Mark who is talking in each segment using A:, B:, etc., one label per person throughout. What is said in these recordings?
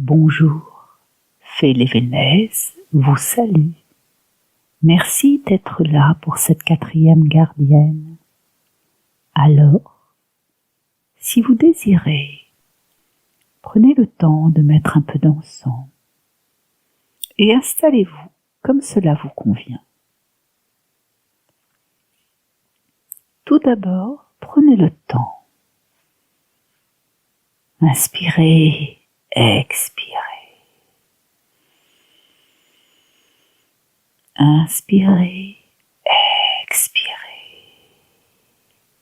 A: Bonjour, Fée Lévenaise vous salue. Merci d'être là pour cette 4e gardienne. Alors, si vous désirez, prenez le temps de mettre un peu d'encens et installez-vous comme cela vous convient. Tout d'abord, prenez le temps. Inspirez, expirez. Inspirez, expirez.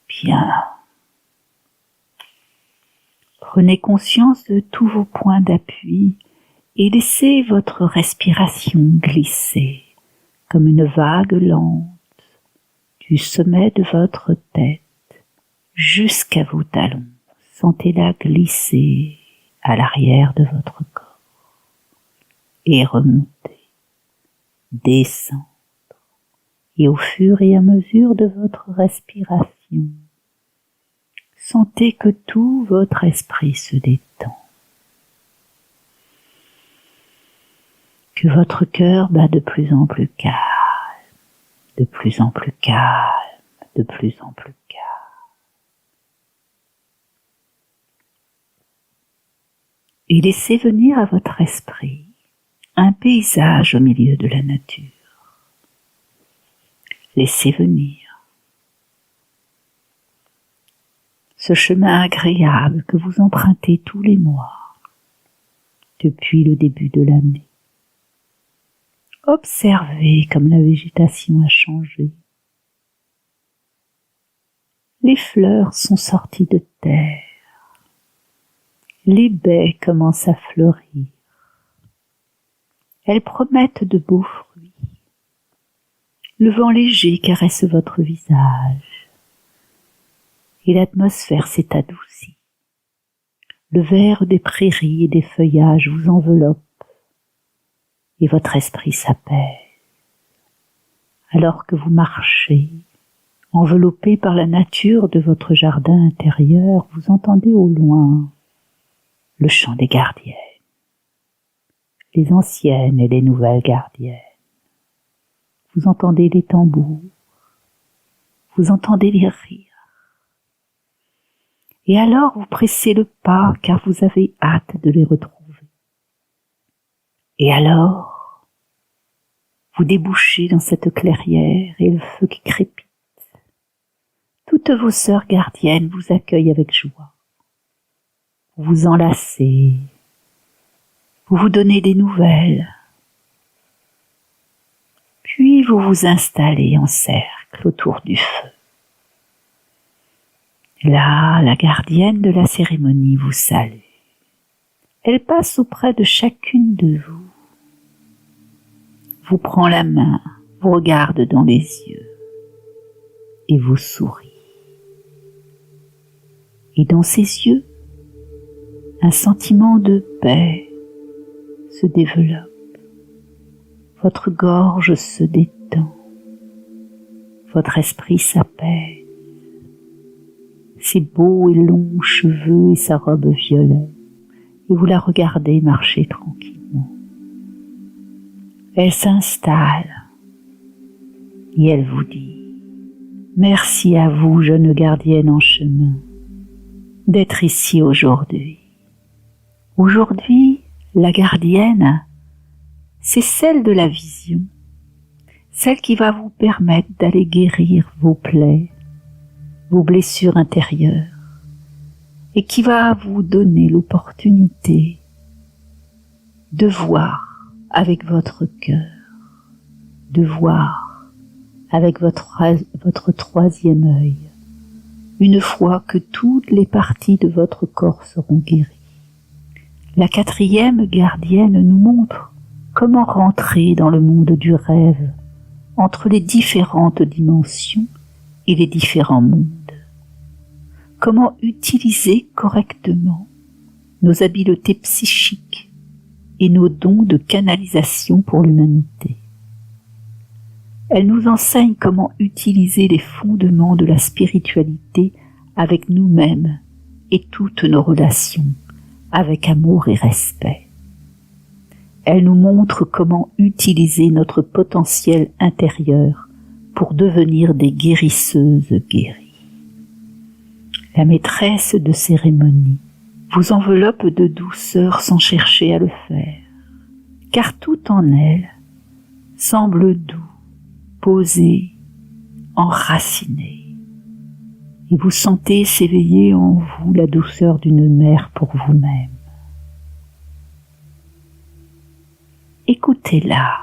A: Bien. Prenez conscience de tous vos points d'appui et laissez votre respiration glisser comme une vague lente du sommet de votre tête jusqu'à vos talons. Sentez-la glisser à l'arrière de votre corps et remonter, descendre. Et au fur et à mesure de votre respiration, sentez que tout votre esprit se détend, que votre cœur bat de plus en plus calme, de plus en plus calme, de plus en plus calme. Et laissez venir à votre esprit un paysage au milieu de la nature. Laissez venir ce chemin agréable que vous empruntez tous les mois depuis le début de l'année. Observez comme la végétation a changé. Les fleurs sont sorties de terre. Les baies commencent à fleurir. Elles promettent de beaux fruits. Le vent léger caresse votre visage. Et l'atmosphère s'est adoucie. Le vert des prairies et des feuillages vous enveloppe. Et votre esprit s'apaise. Alors que vous marchez, enveloppé par la nature de votre jardin intérieur, vous entendez au loin le chant des gardiennes, les anciennes et les nouvelles gardiennes. Vous entendez les tambours, vous entendez les rires. Et alors vous pressez le pas car vous avez hâte de les retrouver. Et alors, vous débouchez dans cette clairière et le feu qui crépite. Toutes vos sœurs gardiennes vous accueillent avec joie. Vous vous enlacez, vous vous donnez des nouvelles, puis vous vous installez en cercle autour du feu. Là, la gardienne de la cérémonie vous salue. Elle passe auprès de chacune de vous, vous prend la main, vous regarde dans les yeux et vous sourit. Et dans ses yeux, un sentiment de paix se développe. Votre gorge se détend. Votre esprit s'apaise. Ses beaux et longs cheveux et sa robe violette. Et vous la regardez marcher tranquillement. Elle s'installe et elle vous dit « Merci à vous, jeune gardienne en chemin, d'être ici aujourd'hui. » Aujourd'hui, la gardienne, c'est celle de la vision, celle qui va vous permettre d'aller guérir vos plaies, vos blessures intérieures, et qui va vous donner l'opportunité de voir avec votre cœur, de voir avec votre troisième œil, une fois que toutes les parties de votre corps seront guéries. La 4e gardienne nous montre comment rentrer dans le monde du rêve, entre les différentes dimensions et les différents mondes. Comment utiliser correctement nos habiletés psychiques et nos dons de canalisation pour l'humanité. Elle nous enseigne comment utiliser les fondements de la spiritualité avec nous-mêmes et toutes nos relations, avec amour et respect. Elle nous montre comment utiliser notre potentiel intérieur pour devenir des guérisseuses guéries. La maîtresse de cérémonie vous enveloppe de douceur sans chercher à le faire, car tout en elle semble doux, posé, enraciné. Et vous sentez s'éveiller en vous la douceur d'une mère pour vous-même. Écoutez-la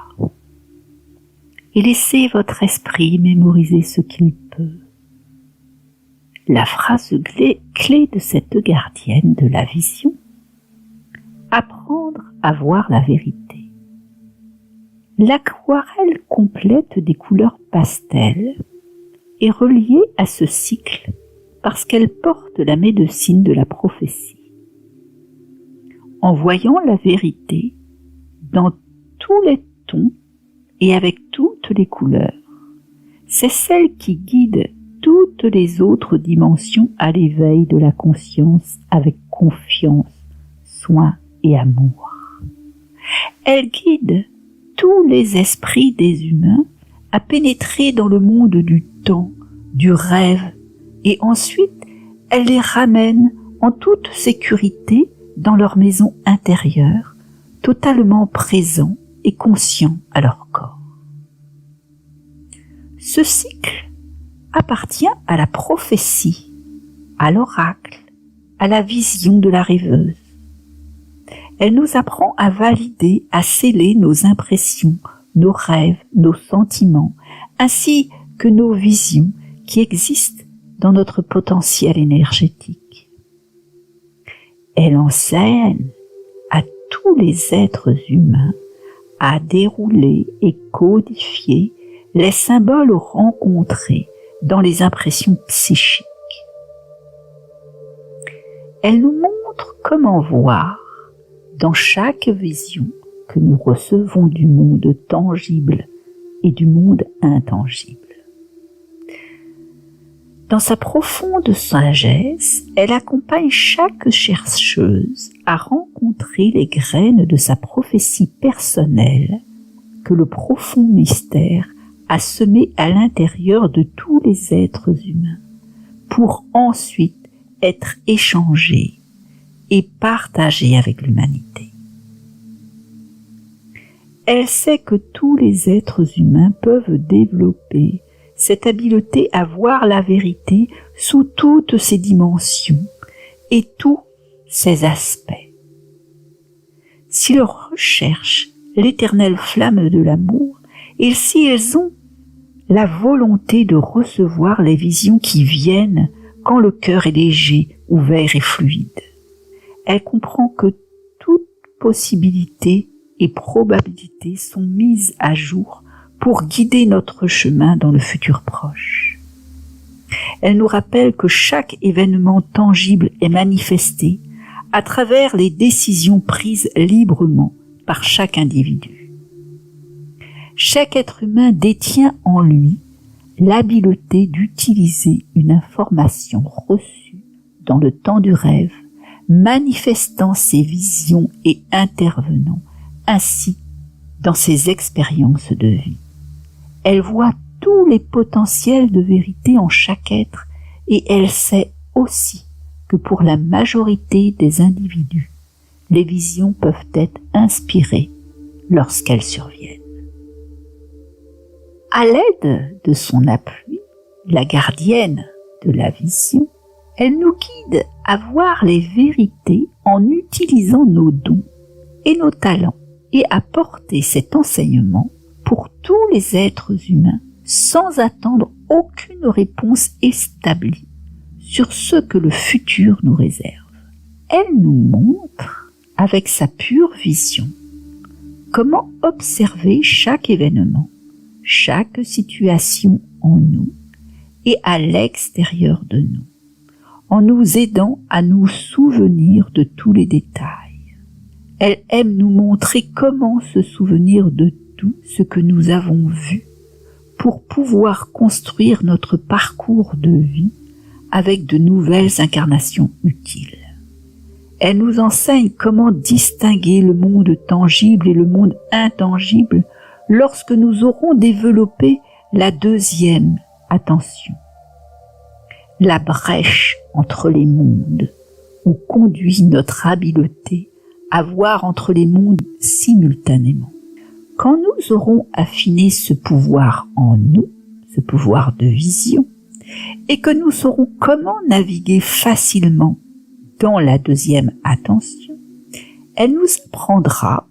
A: et laissez votre esprit mémoriser ce qu'il peut. La phrase clé de cette gardienne de la vision: apprendre à voir la vérité. L'aquarelle complète des couleurs pastel est reliée à ce cycle parce qu'elle porte la médecine de la prophétie. En voyant la vérité dans tous les tons et avec toutes les couleurs, c'est celle qui guide toutes les autres dimensions à l'éveil de la conscience avec confiance, soin et amour. Elle guide tous les esprits des humains à pénétrer dans le monde du temps, du rêve, et ensuite elle les ramène en toute sécurité dans leur maison intérieure, totalement présents et conscients à leur corps. Ce cycle appartient à la prophétie, à l'oracle, à la vision de la rêveuse. Elle nous apprend à valider, à sceller nos impressions, nos rêves, nos sentiments, ainsi que nos visions qui existent dans notre potentiel énergétique. Elle enseigne à tous les êtres humains à dérouler et codifier les symboles rencontrés dans les impressions psychiques. Elle nous montre comment voir dans chaque vision que nous recevons du monde tangible et du monde intangible. Dans sa profonde sagesse, elle accompagne chaque chercheuse à rencontrer les graines de sa prophétie personnelle que le profond mystère a semé à l'intérieur de tous les êtres humains, pour ensuite être échangé et partagé avec l'humanité. Elle sait que tous les êtres humains peuvent développer cette habileté à voir la vérité sous toutes ses dimensions et tous ses aspects. S'ils recherchent l'éternelle flamme de l'amour et s'ils ont la volonté de recevoir les visions qui viennent quand le cœur est léger, ouvert et fluide, elle comprend que toute possibilité et probabilité sont mises à jour pour guider notre chemin dans le futur proche. Elle nous rappelle que chaque événement tangible est manifesté à travers les décisions prises librement par chaque individu. Chaque être humain détient en lui l'habileté d'utiliser une information reçue dans le temps du rêve, manifestant ses visions et intervenant ainsi dans ses expériences de vie. Elle voit tous les potentiels de vérité en chaque être et elle sait aussi que pour la majorité des individus, les visions peuvent être inspirées lorsqu'elles surviennent. À l'aide de son appui, la gardienne de la vision, elle nous guide à voir les vérités en utilisant nos dons et nos talents et à porter cet enseignement pour tous les êtres humains sans attendre aucune réponse établie sur ce que le futur nous réserve. Elle nous montre, avec sa pure vision, comment observer chaque événement, chaque situation en nous et à l'extérieur de nous, en nous aidant à nous souvenir de tous les détails. Elle aime nous montrer comment se souvenir de tout ce que nous avons vu pour pouvoir construire notre parcours de vie avec de nouvelles incarnations utiles. Elle nous enseigne comment distinguer le monde tangible et le monde intangible lorsque nous aurons développé la deuxième attention. La brèche entre les mondes, où conduit notre habileté à voir entre les mondes simultanément. Quand nous aurons affiné ce pouvoir en nous, ce pouvoir de vision, et que nous saurons comment naviguer facilement dans la deuxième attention, elle nous apprendra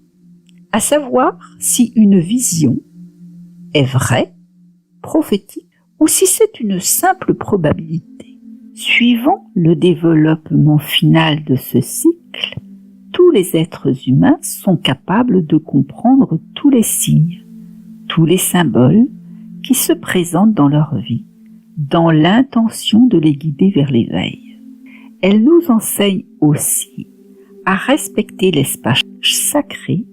A: à savoir si une vision est vraie, prophétique, ou si c'est une simple probabilité. Suivant le développement final de ce cycle, tous les êtres humains sont capables de comprendre tous les signes, tous les symboles qui se présentent dans leur vie, dans l'intention de les guider vers l'éveil. Elle nous enseigne aussi à respecter l'espace sacré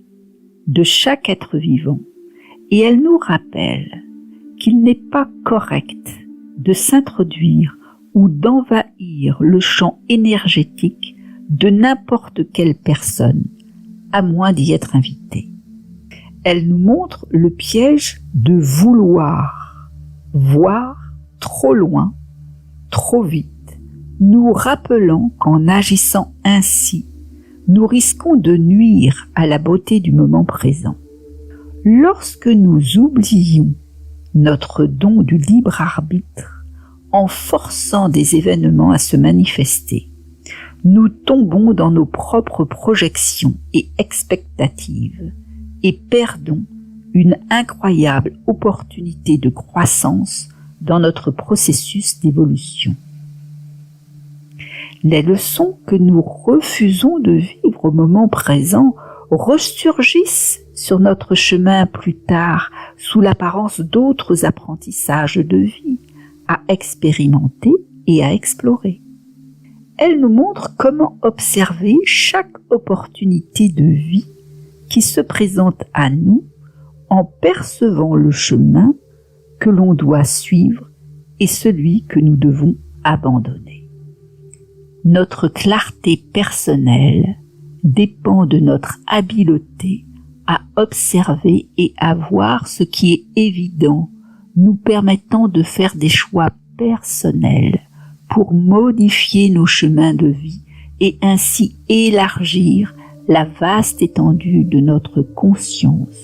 A: de chaque être vivant, et elle nous rappelle qu'il n'est pas correct de s'introduire ou d'envahir le champ énergétique de n'importe quelle personne, à moins d'y être invité. Elle nous montre le piège de vouloir voir trop loin, trop vite, nous rappelant qu'en agissant ainsi, nous risquons de nuire à la beauté du moment présent. Lorsque nous oublions notre don du libre arbitre en forçant des événements à se manifester, nous tombons dans nos propres projections et expectatives et perdons une incroyable opportunité de croissance dans notre processus d'évolution. Les leçons que nous refusons de vivre au moment présent ressurgissent sur notre chemin plus tard sous l'apparence d'autres apprentissages de vie à expérimenter et à explorer. Elle nous montre comment observer chaque opportunité de vie qui se présente à nous en percevant le chemin que l'on doit suivre et celui que nous devons abandonner. Notre clarté personnelle dépend de notre habileté à observer et à voir ce qui est évident, nous permettant de faire des choix personnels pour modifier nos chemins de vie et ainsi élargir la vaste étendue de notre conscience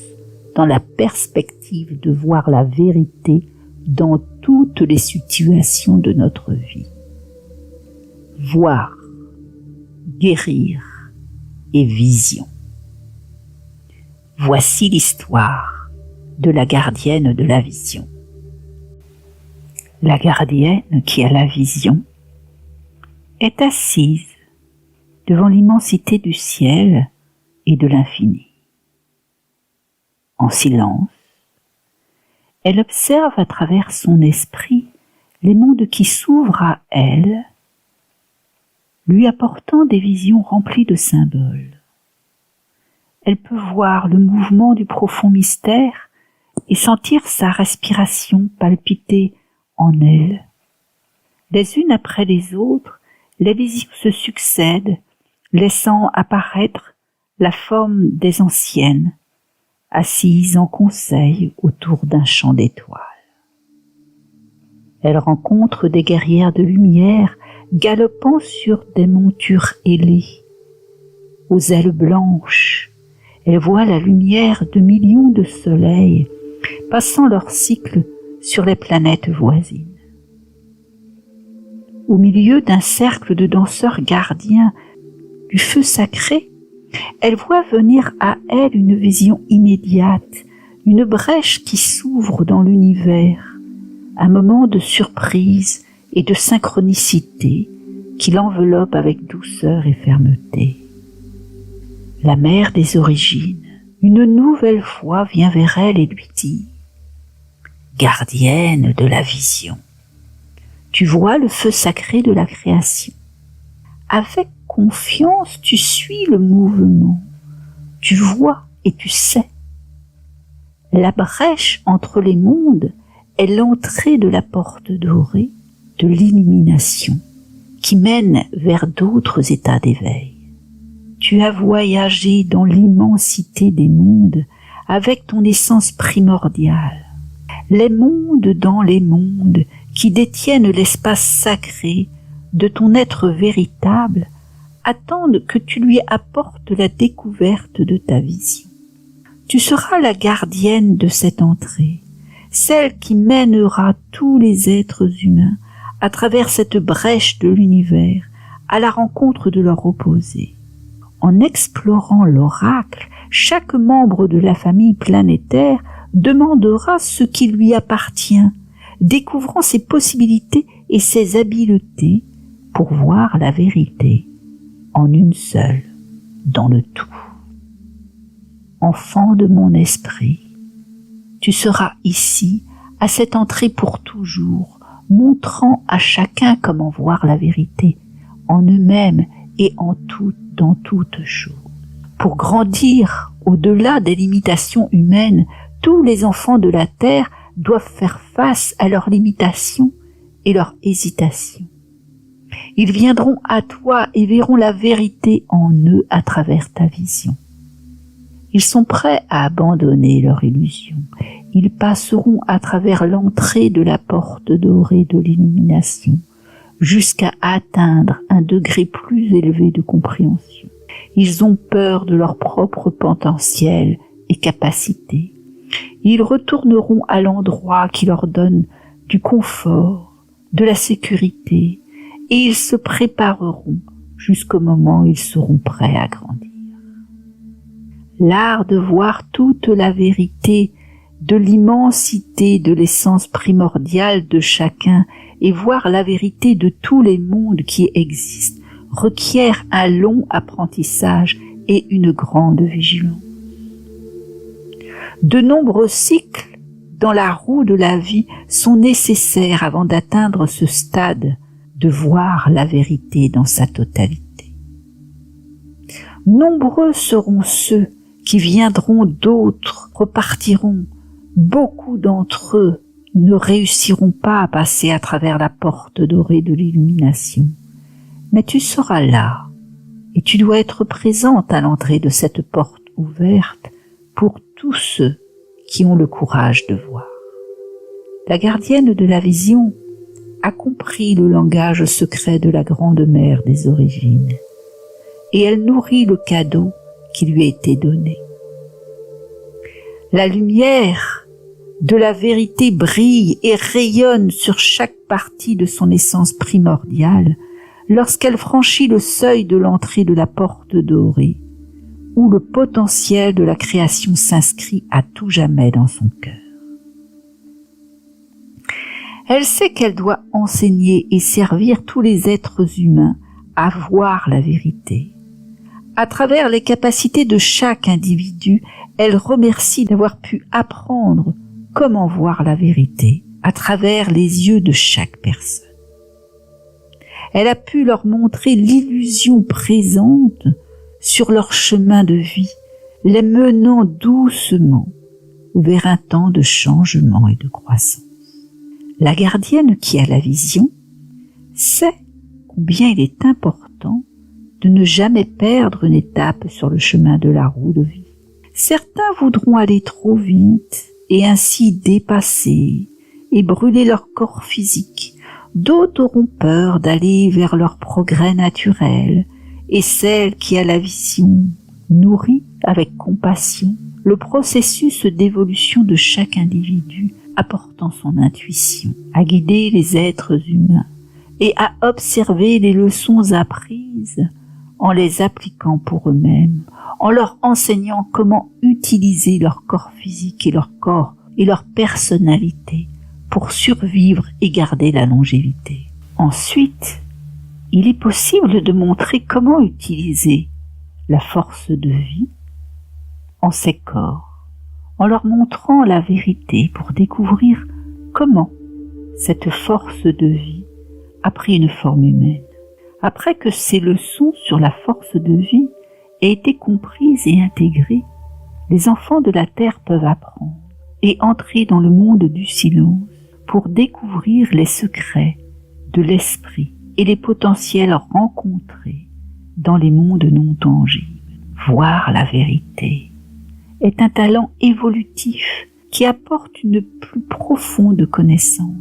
A: dans la perspective de voir la vérité dans toutes les situations de notre vie. Voir, guérir et vision. Voici l'histoire de la gardienne de la vision. La gardienne qui a la vision est assise devant l'immensité du ciel et de l'infini. En silence, elle observe à travers son esprit les mondes qui s'ouvrent à elle, lui apportant des visions remplies de symboles. Elle peut voir le mouvement du profond mystère et sentir sa respiration palpiter en elle. Les unes après les autres, les visions se succèdent, laissant apparaître la forme des anciennes, assises en conseil autour d'un champ d'étoiles. Elle rencontre des guerrières de lumière galopant sur des montures ailées. Aux ailes blanches, elle voit la lumière de millions de soleils passant leur cycle sur les planètes voisines. Au milieu d'un cercle de danseurs gardiens du feu sacré, elle voit venir à elle une vision immédiate, une brèche qui s'ouvre dans l'univers, un moment de surprise et de synchronicité qui l'enveloppe avec douceur et fermeté. La mère des origines, une nouvelle fois vient vers elle et lui dit « Gardienne de la vision, tu vois le feu sacré de la création. Avec confiance, tu suis le mouvement. Tu vois et tu sais. La brèche entre les mondes est l'entrée de la porte dorée de l'illumination qui mène vers d'autres états d'éveil. Tu as voyagé dans l'immensité des mondes avec ton essence primordiale. Les mondes dans les mondes qui détiennent l'espace sacré de ton être véritable attendent que tu lui apportes la découverte de ta vision. Tu seras la gardienne de cette entrée, celle qui mènera tous les êtres humains à travers cette brèche de l'univers à la rencontre de leur opposé. En explorant l'oracle, chaque membre de la famille planétaire demandera ce qui lui appartient, découvrant ses possibilités et ses habiletés pour voir la vérité en une seule, dans le tout. Enfant de mon esprit, tu seras ici, à cette entrée pour toujours, montrant à chacun comment voir la vérité en eux-mêmes et en tout, dans toute chose. Pour grandir au-delà des limitations humaines, tous les enfants de la terre doivent faire face à leurs limitations et leurs hésitations. Ils viendront à toi et verront la vérité en eux à travers ta vision. Ils sont prêts à abandonner leur illusion. Ils passeront à travers l'entrée de la porte dorée de l'illumination jusqu'à atteindre un degré plus élevé de compréhension. Ils ont peur de leur propre potentiel et capacité. Ils retourneront à l'endroit qui leur donne du confort, de la sécurité, et ils se prépareront jusqu'au moment où ils seront prêts à grandir. L'art de voir toute la vérité de l'immensité de l'essence primordiale de chacun et voir la vérité de tous les mondes qui existent requiert un long apprentissage et une grande vigilance. De nombreux cycles dans la roue de la vie sont nécessaires avant d'atteindre ce stade de voir la vérité dans sa totalité. Nombreux seront ceux qui viendront, d'autres repartiront. Beaucoup d'entre eux ne réussiront pas à passer à travers la porte dorée de l'illumination. Mais tu seras là, et tu dois être présente à l'entrée de cette porte ouverte pour tous ceux qui ont le courage de voir. La gardienne de la vision a compris le langage secret de la grande mère des origines, et elle nourrit le cadeau qui lui a été donné. La lumière de la vérité brille et rayonne sur chaque partie de son essence primordiale lorsqu'elle franchit le seuil de l'entrée de la porte dorée, où le potentiel de la création s'inscrit à tout jamais dans son cœur. Elle sait qu'elle doit enseigner et servir tous les êtres humains à voir la vérité. À travers les capacités de chaque individu, elle remercie d'avoir pu apprendre comment voir la vérité à travers les yeux de chaque personne. Elle a pu leur montrer l'illusion présente sur leur chemin de vie, les menant doucement vers un temps de changement et de croissance. La gardienne qui a la vision sait combien il est important de ne jamais perdre une étape sur le chemin de la roue de vie. Certains voudront aller trop vite et ainsi dépasser et brûler leur corps physique. D'autres auront peur d'aller vers leur progrès naturel, et celle qui a la vision nourrit avec compassion le processus d'évolution de chaque individu, apportant son intuition à guider les êtres humains et à observer les leçons apprises en les appliquant pour eux-mêmes, en leur enseignant comment utiliser leur corps physique et leur corps et leur personnalité pour survivre et garder la longévité. Ensuite, il est possible de montrer comment utiliser la force de vie en ces corps, en leur montrant la vérité pour découvrir comment cette force de vie a pris une forme humaine. Après que ces leçons sur la force de vie aient été comprises et intégrées, les enfants de la terre peuvent apprendre et entrer dans le monde du silence pour découvrir les secrets de l'esprit et les potentiels rencontrés dans les mondes non tangibles. Voir la vérité est un talent évolutif qui apporte une plus profonde connaissance,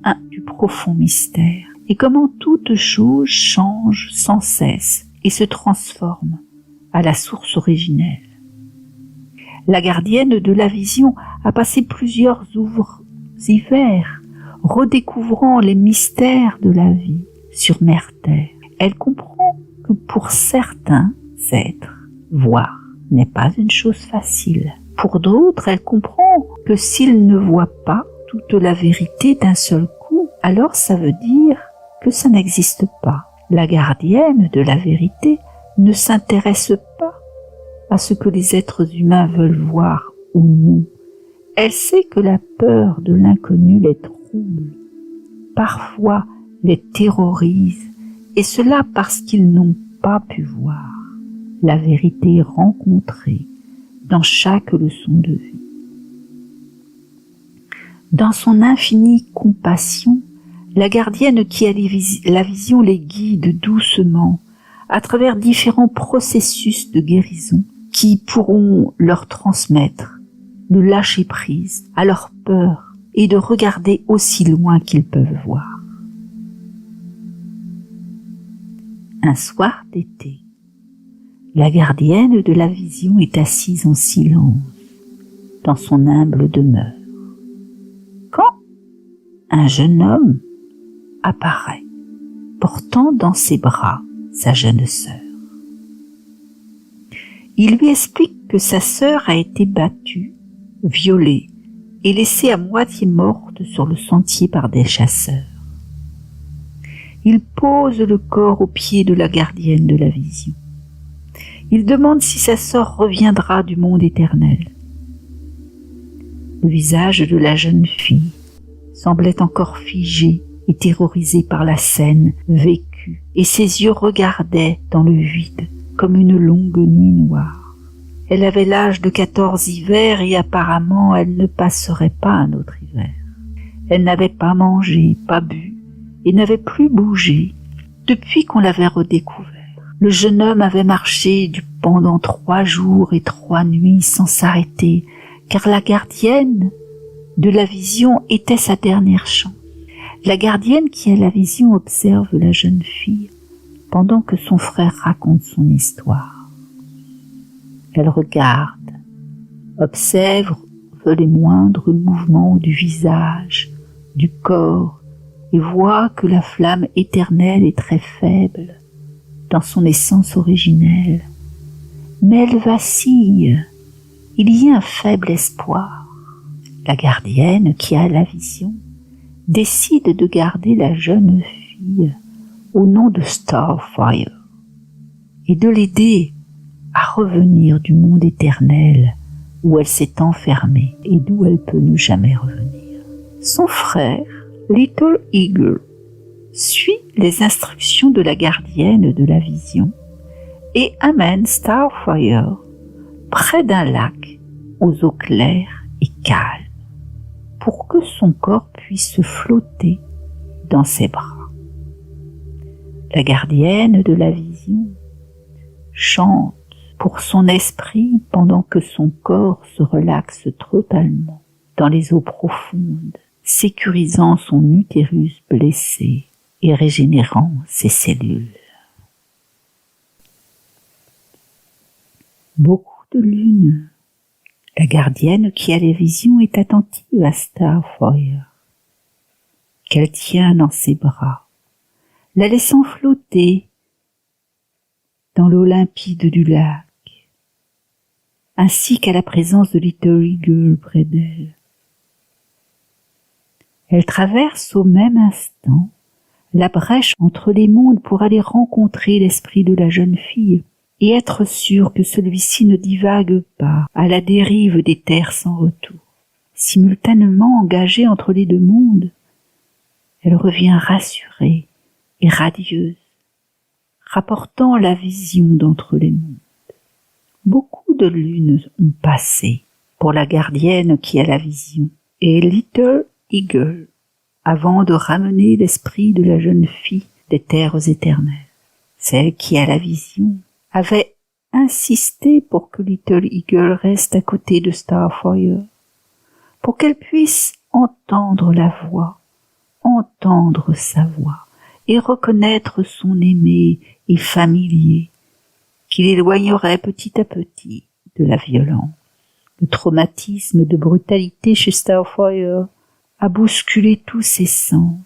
A: un plus profond mystère, et comment toute chose change sans cesse et se transforme à la source originelle. La gardienne de la vision a passé plusieurs hivers redécouvrant les mystères de la vie sur Mère-Terre. Elle comprend que pour certains êtres, voir n'est pas une chose facile. Pour d'autres, elle comprend que s'ils ne voient pas toute la vérité d'un seul coup, alors ça veut dire que ça n'existe pas. La gardienne de la vérité ne s'intéresse pas à ce que les êtres humains veulent voir ou non. Elle sait que la peur de l'inconnu les trouble, parfois les terrorise, et cela parce qu'ils n'ont pas pu voir la vérité rencontrée dans chaque leçon de vie. Dans son infinie compassion, la gardienne qui a la vision les guide doucement à travers différents processus de guérison qui pourront leur transmettre de lâcher prise à leur peur et de regarder aussi loin qu'ils peuvent voir. Un soir d'été, la gardienne de la vision est assise en silence dans son humble demeure, quand un jeune homme apparaît, portant dans ses bras sa jeune sœur. Il lui explique que sa sœur a été battue, violée et laissée à moitié morte sur le sentier par des chasseurs. Il pose le corps aux pieds de la gardienne de la vision. Il demande si sa sœur reviendra du monde éternel. Le visage de la jeune fille semblait encore figé et terrorisé par la scène vécue, et ses yeux regardaient dans le vide comme une longue nuit noire. Elle avait l'âge de 14 hivers et apparemment elle ne passerait pas un autre hiver. Elle n'avait pas mangé, pas bu et n'avait plus bougé depuis qu'on l'avait redécouvert. Le jeune homme avait marché pendant 3 jours et 3 nuits sans s'arrêter, car la gardienne de la vision était sa dernière chance. La gardienne qui a la vision observe la jeune fille pendant que son frère raconte son histoire. Elle regarde, observe les moindres mouvements du visage, du corps, et voit que la flamme éternelle est très faible dans son essence originelle. Mais elle vacille, il y a un faible espoir. La gardienne qui a la vision décide de garder la jeune fille au nom de Starfire et de l'aider à revenir du monde éternel où elle s'est enfermée et d'où elle peut ne jamais revenir. Son frère, Little Eagle, suit les instructions de la gardienne de la vision et amène Starfire près d'un lac aux eaux claires et calmes pour que son corps puisse flotter dans ses bras. La gardienne de la vision chante pour son esprit pendant que son corps se relaxe totalement dans les eaux profondes, sécurisant son utérus blessé et régénérant ses cellules. Beaucoup de lunes. La gardienne qui a les visions est attentive à Starfire, qu'elle tient dans ses bras, la laissant flotter dans l'eau limpide du lac, ainsi qu'à la présence de Little Eagle près d'elle. Elle traverse au même instant la brèche entre les mondes pour aller rencontrer l'esprit de la jeune fille et être sûre que celui-ci ne divague pas à la dérive des terres sans retour. Simultanément engagée entre les deux mondes, elle revient rassurée et radieuse, rapportant la vision d'entre les mondes. Beaucoup de lunes ont passé pour la gardienne qui a la vision et Little Eagle avant de ramener l'esprit de la jeune fille des terres éternelles. Celle qui a la vision avait insister pour que Little Eagle reste à côté de Starfire, pour qu'elle puisse entendre sa voix, et reconnaître son aimé et familier, qui l'éloignerait petit à petit de la violence. Le traumatisme de brutalité chez Starfire a bousculé tous ses sens,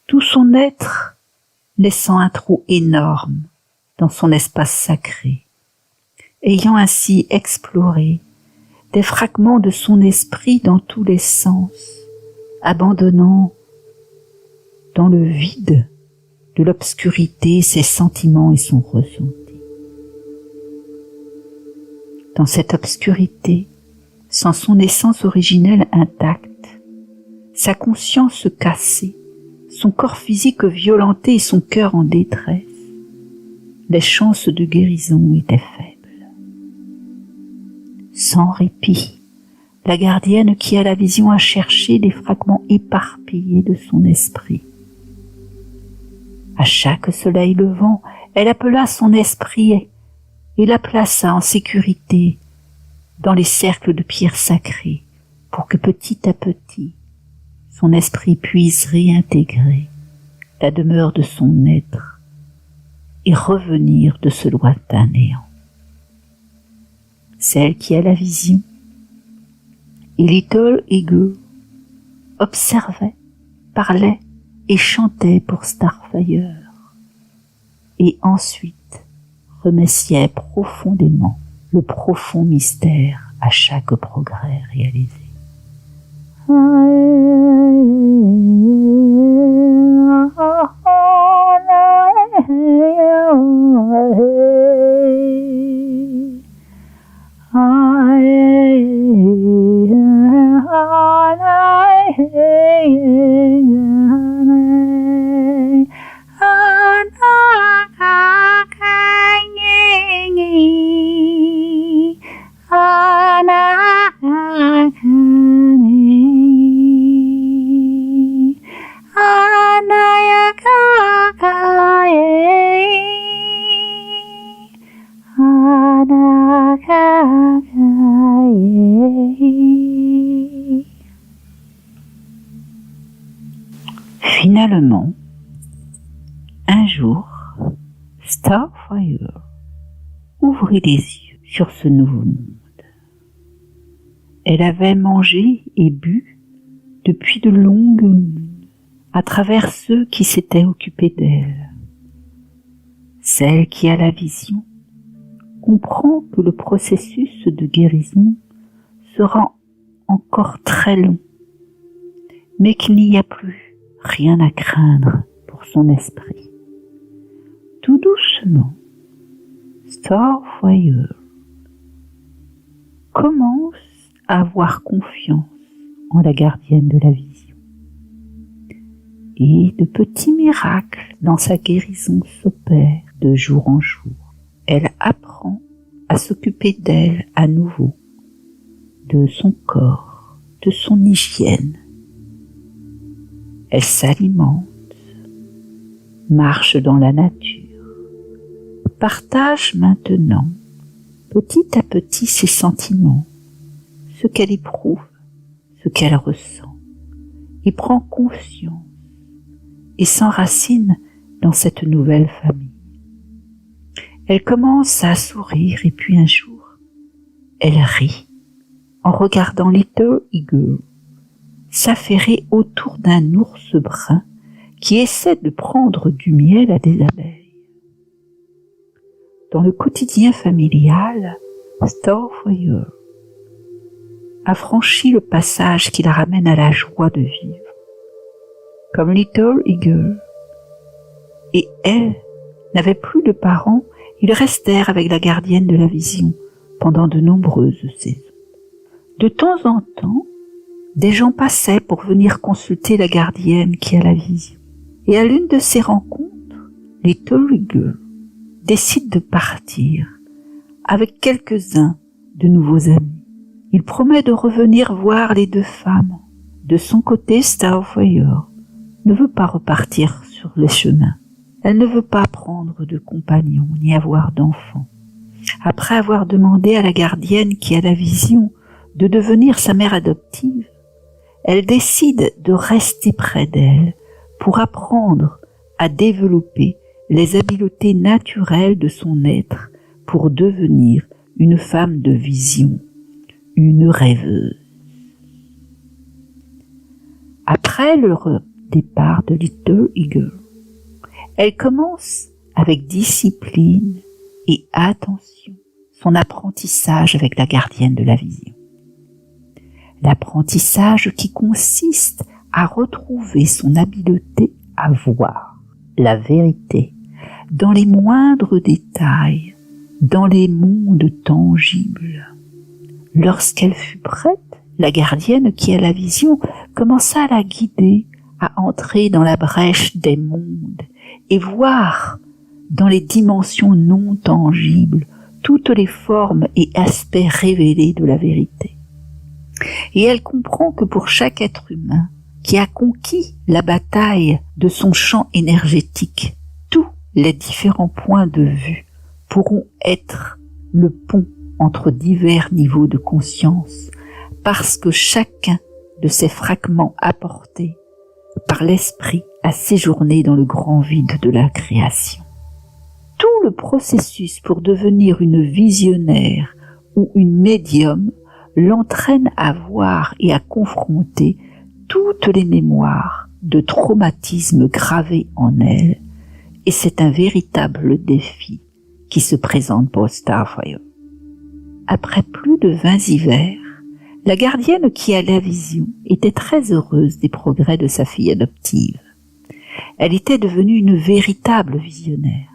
A: tout son être, laissant un trou énorme dans son espace sacré, ayant ainsi exploré des fragments de son esprit dans tous les sens, abandonnant dans le vide de l'obscurité ses sentiments et son ressenti. Dans cette obscurité, sans son essence originelle intacte, sa conscience cassée, son corps physique violenté et son cœur en détresse, les chances de guérison étaient faibles. Sans répit, la gardienne qui a la vision a cherché des fragments éparpillés de son esprit. À chaque soleil levant, elle appela son esprit et la plaça en sécurité dans les cercles de pierres sacrées pour que petit à petit son esprit puisse réintégrer la demeure de son être et revenir de ce lointain néant. Celle qui a la vision et Little Eagle observait, parlait et chantait pour Starfire et ensuite remerciait profondément le profond mystère à chaque progrès réalisé. Finalement, un jour, Starfire ouvrit les yeux sur ce nouveau monde. Elle avait mangé et bu depuis de longues nuits à travers ceux qui s'étaient occupés d'elle. Celle qui a la vision comprend que le processus de guérison sera encore très long, mais qu'il n'y a plus rien à craindre pour son esprit. Tout doucement, Starfire commence à avoir confiance en la gardienne de la vision. Et de petits miracles dans sa guérison s'opèrent de jour en jour. Elle apprend à s'occuper d'elle à nouveau, de son corps, de son hygiène. Elle s'alimente, marche dans la nature, partage maintenant, petit à petit, ses sentiments, ce qu'elle éprouve, ce qu'elle ressent, et prend conscience et s'enracine dans cette nouvelle famille. Elle commence à sourire et puis un jour, elle rit en regardant Little Eagle s'affairer autour d'un ours brun qui essaie de prendre du miel à des abeilles. Dans le quotidien familial, Starfire a franchi le passage qui la ramène à la joie de vivre. Comme Little Eagle et elle n'avaient plus de parents, ils restèrent avec la gardienne de la vision pendant de nombreuses saisons. De temps en temps, des gens passaient pour venir consulter la gardienne qui a la vision. Et à l'une de ces rencontres, Little Eagle décide de partir avec quelques-uns de nouveaux amis. Il promet de revenir voir les deux femmes. De son côté, Starfire ne veut pas repartir sur les chemins. Elle ne veut pas prendre de compagnon ni avoir d'enfants. Après avoir demandé à la gardienne qui a la vision de devenir sa mère adoptive, elle décide de rester près d'elle pour apprendre à développer les habiletés naturelles de son être pour devenir une femme de vision, une rêveuse. Après le départ de Little Eagle, elle commence avec discipline et attention son apprentissage avec la gardienne de la vision. L'apprentissage qui consiste à retrouver son habileté à voir la vérité dans les moindres détails, dans les mondes tangibles. Lorsqu'elle fut prête, la gardienne qui a la vision commença à la guider à entrer dans la brèche des mondes et voir dans les dimensions non tangibles toutes les formes et aspects révélés de la vérité. Et elle comprend que pour chaque être humain qui a conquis la bataille de son champ énergétique, tous les différents points de vue pourront être le pont entre divers niveaux de conscience, parce que chacun de ces fragments apportés par l'esprit a séjourné dans le grand vide de la création. Tout le processus pour devenir une visionnaire ou une médium l'entraîne à voir et à confronter toutes les mémoires de traumatismes gravés en elle, et c'est un véritable défi qui se présente pour Starfire. Après plus de 20 hivers, la gardienne qui a la vision était très heureuse des progrès de sa fille adoptive. Elle était devenue une véritable visionnaire.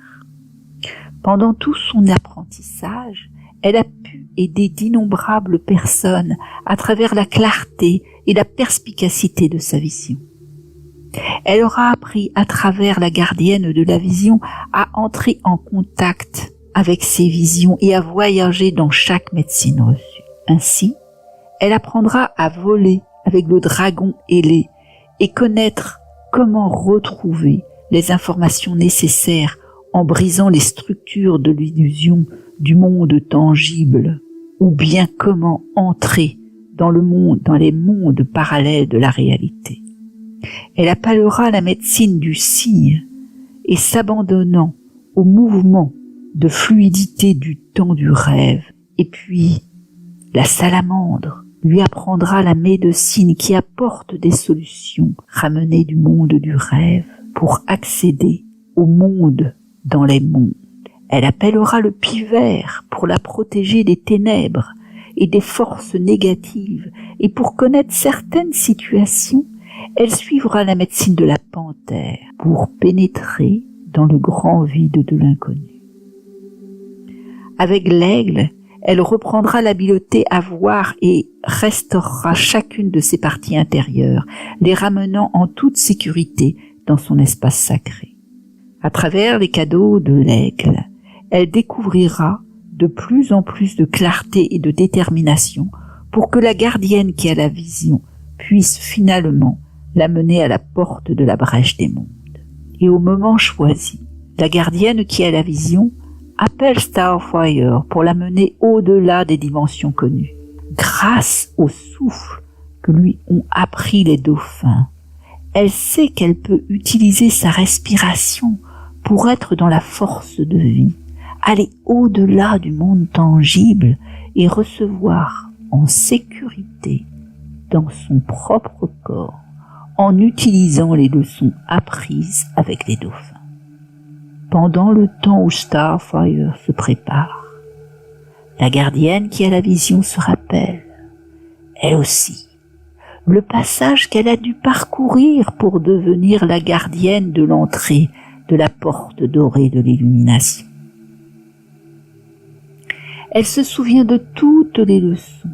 A: Pendant tout son apprentissage, elle a pu aider d'innombrables personnes à travers la clarté et la perspicacité de sa vision. Elle aura appris à travers la gardienne de la vision à entrer en contact avec ses visions et à voyager dans chaque médecine reçue. Ainsi, elle apprendra à voler avec le dragon ailé et connaître comment retrouver les informations nécessaires en brisant les structures de l'illusion du monde tangible, ou bien comment entrer dans les mondes parallèles de la réalité. Elle appellera la médecine du signe et s'abandonnant au mouvement de fluidité du temps du rêve. Et puis, la salamandre lui apprendra la médecine qui apporte des solutions ramenées du monde du rêve pour accéder au monde dans les mondes. Elle appellera le pivert pour la protéger des ténèbres et des forces négatives, et pour connaître certaines situations, elle suivra la médecine de la panthère pour pénétrer dans le grand vide de l'inconnu. Avec l'aigle, elle reprendra l'habileté à voir et restaurera chacune de ses parties intérieures, les ramenant en toute sécurité dans son espace sacré. À travers les cadeaux de l'aigle, elle découvrira de plus en plus de clarté et de détermination pour que la gardienne qui a la vision puisse finalement l'amener à la porte de la brèche des mondes. Et au moment choisi, la gardienne qui a la vision appelle Starfire pour l'amener au-delà des dimensions connues. Grâce au souffle que lui ont appris les dauphins, elle sait qu'elle peut utiliser sa respiration pour être dans la force de vie, aller au-delà du monde tangible et recevoir en sécurité dans son propre corps en utilisant les leçons apprises avec les dauphins. Pendant le temps où Starfire se prépare, la gardienne qui a la vision se rappelle, elle aussi, le passage qu'elle a dû parcourir pour devenir la gardienne de l'entrée de la porte dorée de l'illumination. Elle se souvient de toutes les leçons,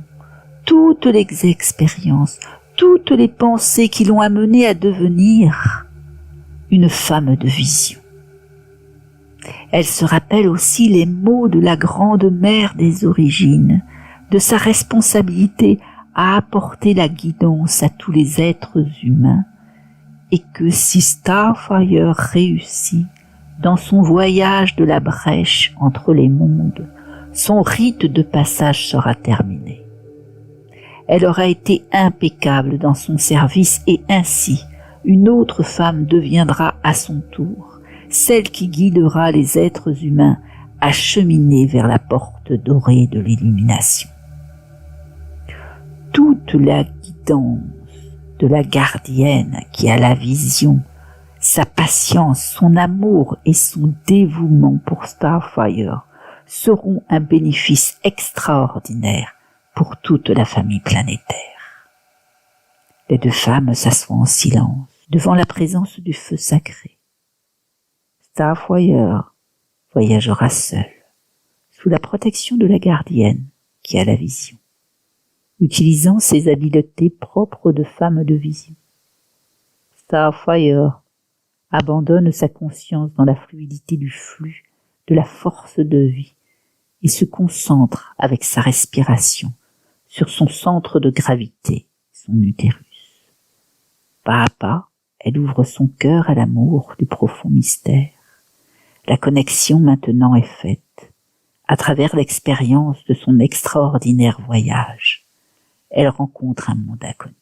A: toutes les expériences, toutes les pensées qui l'ont amenée à devenir une femme de vision. Elle se rappelle aussi les mots de la grande mère des origines, de sa responsabilité à apporter la guidance à tous les êtres humains, et que si Starfire réussit dans son voyage de la brèche entre les mondes, son rite de passage sera terminé. Elle aura été impeccable dans son service et ainsi, une autre femme deviendra à son tour celle qui guidera les êtres humains à cheminer vers la porte dorée de l'illumination. Toute la guidance de la gardienne qui a la vision, sa patience, son amour et son dévouement pour Starfire seront un bénéfice extraordinaire pour toute la famille planétaire. Les deux femmes s'assoient en silence devant la présence du feu sacré. Starfire voyagera seul, sous la protection de la gardienne qui a la vision, utilisant ses habiletés propres de femme de vision. Starfire abandonne sa conscience dans la fluidité du flux de la force de vie et se concentre avec sa respiration sur son centre de gravité, son utérus. Pas à pas, elle ouvre son cœur à l'amour du profond mystère. La connexion maintenant est faite. À travers l'expérience de son extraordinaire voyage, elle rencontre un monde inconnu.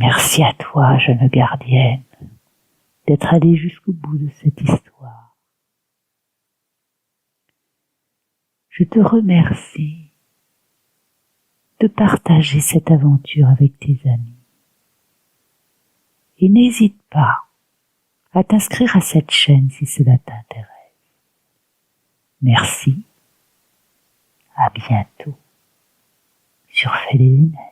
A: Merci à toi, jeune gardienne, d'être allée jusqu'au bout de cette histoire. Je te remercie de partager cette aventure avec tes amis. Et n'hésite pas à t'inscrire à cette chaîne si cela t'intéresse. Merci. À bientôt sur Fait des Lunettes.